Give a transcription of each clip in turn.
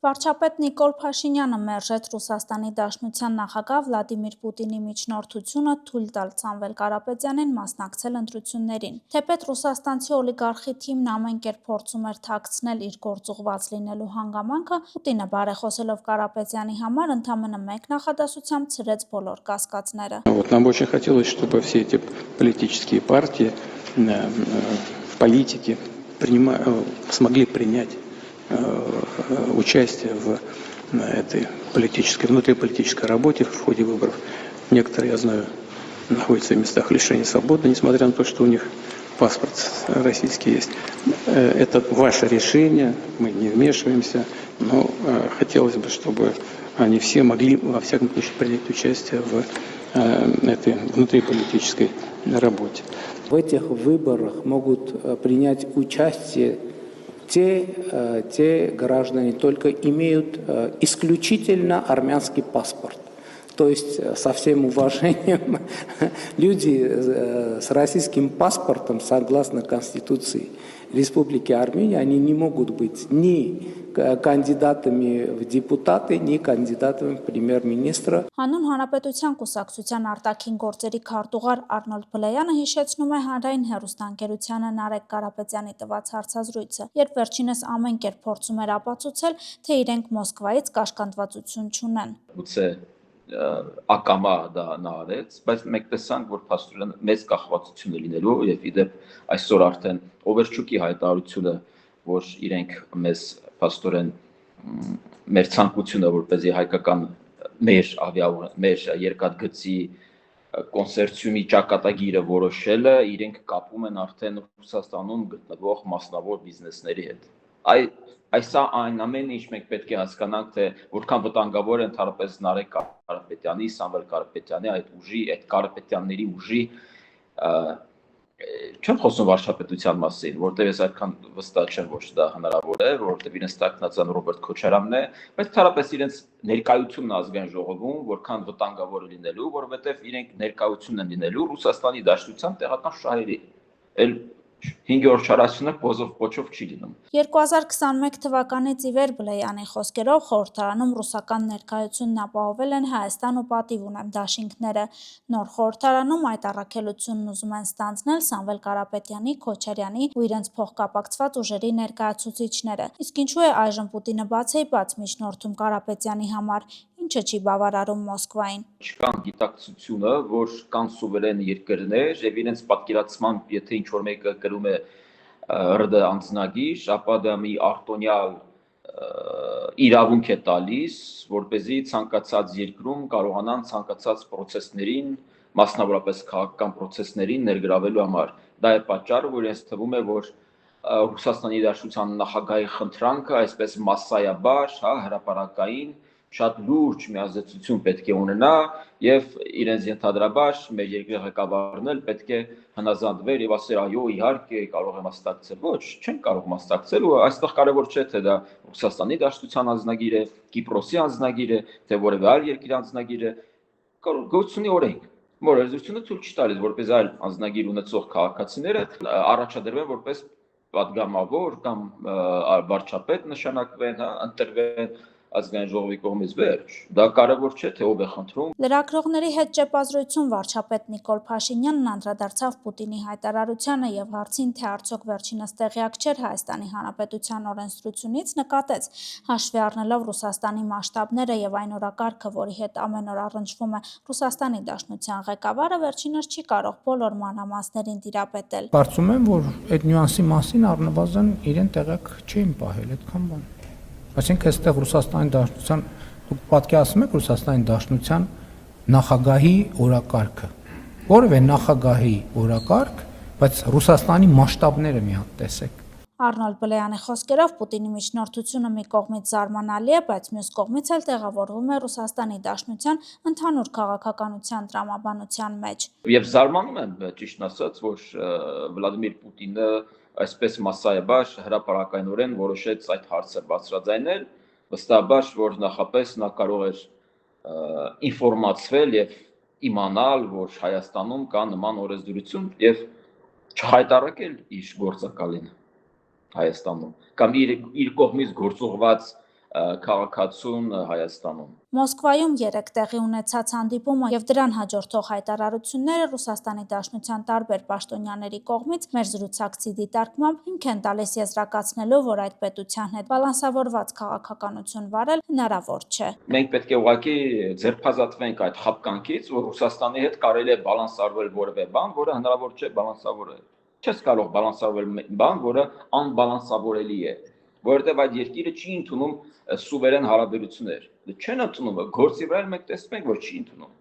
Վարչապետ Նիկոլ Փաշինյանը մերժեց Ռուսաստանի Դաշնության նախագահ Վլադիմիր Պուտինի միջնորդությունը թույլ տալ Սամվել Կարապետյանին մասնակցել ընտրություններին։ Թեպետ ռուսաստանցի օլիգարխի թիմն ամեն կերպ փորձում էր թաքցնել իր գործուղված լինելու հանգամանքը, Պուտինը բարեխոսելով Կարապետյանի համար ընդամենը մեկ նախադասությամբ ցրեց բոլոր կասկածները։ Нам очень хотелось, чтобы все эти политические партии, политики смогли принять участие в этой внутриполитической работе в ходе выборов. Некоторые, я знаю, находятся в местах лишения свободы, несмотря на то, что у них паспорт российский есть. Это ваше решение, мы не вмешиваемся, но хотелось бы, чтобы они все могли, во всяком случае, принять участие в этой внутриполитической работе. В этих выборах могут принять участие те граждане, только имеют исключительно армянский паспорт. То есть, со всем уважением, люди с российским паспортом, согласно Конституции Республики Армения, они не могут быть ни կանդիդատами в депутаты, ни կանդիդատами в պրեմիեր-մինիստրը։ Հանուն Հանրապետության կուսակցության արտաքին գործերի քարտուղար Արնոլդ Բլեյանը հիշեցնում է հանրային հեռուստաընկերությանը Նարեկ Կարապետյանի տված հարցազրույցը, երբ վերջինս ամեն կերպ փորձում էր ապացուցել, թե իրենք Մոսկվայից կաշկանդվածություն չունեն։ Գուցե ակամա դա նա արեց, բայց մենք տեսանք, որ փաստորեն մեծ կախվածություն է լինելու եւ իդեպ այսօր արդեն Օվերչուկի հայտարարությունը, որ իրենք մեզ փաստորեն մեր ցանկությունը, որպեսզի հայկական մեր երկաթգծի կոնսերցիումի ճակատագիրը որոշելը, իրենք կապում են արդեն Ռուսաստանում գտնվող մասնավոր բիզնեսների հետ։ Այս այն ամենը, ինչ մենք պետք է հասկանանք, թե որքան վտանգավոր է ընդհանրապես Նարեկ Կարապետյանի, Սամվել Կարապետյանի այդ ուժի, այդ Կարապետյանների ուժի, չեմ խոսում վարչապետության մասին, որտեղ ես այդքան վստահ չեմ, որ դա հնարավոր է, որտեղ իրենց տակնածան Ռոբերտ Քոչարյանն է, բայց ընդհանրապես իրենց ներկայությունն ազգային ժողովում որքան վտանգավոր է լինելու, որովհետև իրենք ներկայություն են լինելու Ռուսաստանի Դաշնության տեղական շահերի։ 5-րդ շարասյունը փոչով չի լինում։ 2021 թվականից ի վեր Բլեյանի խոսքերով խորհրդարանում ռուսական ներկայությունն ապահովել են Հայաստան ու պատիվ ունեմ դաշինքները։ Նոր խորհրդարանում այդ առաքելությունն ուզում են ստանձնել Սամվել Կարապետյանի, Քոչարյանի ու իրենց փոխկապակցված ուժերի ներկայացուցիչները։ Իսկ ինչու է այժմ Պուտինը բացեիպաց միջնորդում Կարապետյանի համար, ինչը չի բավարարում Մոսկվային։ Չկան գիտակցությունը, որ կան սուվերեն երկրներ եւ իրենց պատկերացմամբ, եթե ինչ-որ մեկը գրում է ՌԴ անձնագիր, ապա դա մի արտոնյալ իրավունք է տալիս, որպեսզի ցանկացած երկրում կարողանան ցանկացած process-ներին, մասնավորապես քաղաքական process-ներին ներգրավելու համար։ Դա է պատճառը, որ ինձ թվում է, որ Ռուսաստանի Դաշնության նախագահի խնդրանքը այսպես մասսայաբար, հրապարակային շատ լուրջ միազեցություն պետք է ունենա եւ իրենց ենթադրաբար մեր երկրի ղեկավարն էլ պետք է հնազանդվեր եւ ասեր այո իհարկե կարող եմ մասնակցել, ոչ, չեն կարող մասնակցել ու այստեղ կարեւոր չէ թե դա Ռուսաստանի Դաշնության անձնագիր է, Կիպրոսի անձնագիր է, թե որևէ այլ երկրի անձնագիր է, գոյությունի օրենք, որ հերձությունը ցույց չի տալիս որպես այլ անձնագիր ունեցող քաղաքացիները առաջադրվեն որպես պատգամավոր կամ վարչապետ նշանակվեն, ընտրվեն ազգային ժողովի կողմից վերջ, դա կարևոր չէ, թե ով է խնդրում։ Լրագրողների հետ ճեպազրույցում վարչապետ Նիկոլ Փաշինյանն անդրադարձավ Պուտինի հայտարարությանը եւ հարցին, թե արդյոք վերջինս տեղյակ չէր Հայաստանի Հանրապետության օրենսդրությունից, նկատեց, հաշվի առնելով Ռուսաստանի մասշտաբները եւ այն օրակարգը, որի հետ ամեն օր առնչվում է Ռուսաստանի Դաշնության ղեկավարը, վերջինս չի կարող բոլոր մանրամասներին տիրապետել։ Կարծում եմ, որ այդ նյուանսի մասին առնվազն իրեն տեղյակ չէին պահել այդքան բան։ Այսինքն այստեղ Ռուսաստանի Դաշնության, դուք պատկերացնում եք Ռուսաստանի Դաշնության նախագահի օրակարգը, որևէ նախագահի օրակարգ, բայց Ռուսաստանի մասշտաբները մի հատ տեսեք։ Արնոլդ Բլեյանի խոսքերով Պուտինի միջնորդությունը մի կողմից զարմանալի է, բայց մյուս կողմից էլ տեղավորվում է Ռուսաստանի Դաշնության ընդհանուր քաղաքականության տրամաբանության մեջ։ Եվ զարմանում եմ, ճիշտն ասած, որ Վլադիմիր Պուտինը այսպես մասսայաբար հրապարակայնորեն որոշեց այդ հարցը բարձրաձայնել, վստահաբար, որ նախապես նա կարող էր ինֆորմացվել եւ իմանալ, որ Հայաստանում կա նման օրենսդրություն եւ չհայտարարել իր գործակալին Հայաստանում կամ իր կողմից գործողված քաղաքացուն Հայաստանում։ Մոսկվայում երեկ տեղի ունեցած հանդիպումը եւ դրան հաջորդող հայտարարությունները Ռուսաստանի Դաշնության տարբեր պաշտոնյաների կողմից մեր զրուցակցի դիտարկմամբ հիմք են տալիս եզրակացնելու, որ այդ պետության հետ բալանսավորված քաղաքականություն վարել հնարավոր չէ։ Մենք պետք է ուղղակի ձերբազատվենք այդ խաբկանքից, որ Ռուսաստանի հետ կարելի է բալանսավորել որևէ բան, որը հնարավոր չէ բալանսավորել։ Չես կարող բալանսավորել բան, որը անբալանսավորելի է, որովհետև այդ երկիրը չի ընդունում սուվերեն հարաբերություններ։ Չեն ընդունում, գործի վրա մենք տեսնում ենք, որ չի ընդունում։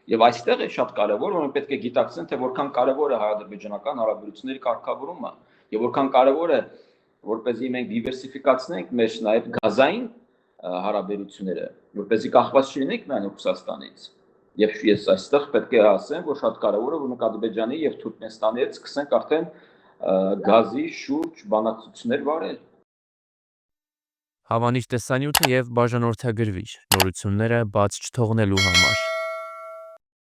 Եվ այստեղ է շատ կարևոր, որ մենք պետք է գիտակցենք, թե որքան կարևոր է հայ-ադրբեջանական հարաբերությունների կարգավորումը, եւ որքան կարևոր է, որպեսզի մենք դիվերսիֆիկացնենք մեր նաեւ գազային հարաբերությունները, որպեսզի կախված չլինենք միայն Ռուսաստանից։ Եվ ես այստեղ պետք է ասեմ, որ շատ կարևոր է, որ մենք Ադրբեջանի եւ Թուրքմենստանի հետ սկսենք արդեն գազի շուրջ բանակցություններ վարել։ Հավանիր տեսանյութը եւ բաժանորդագրվիչ նորությունները բաց չթողնելու համար։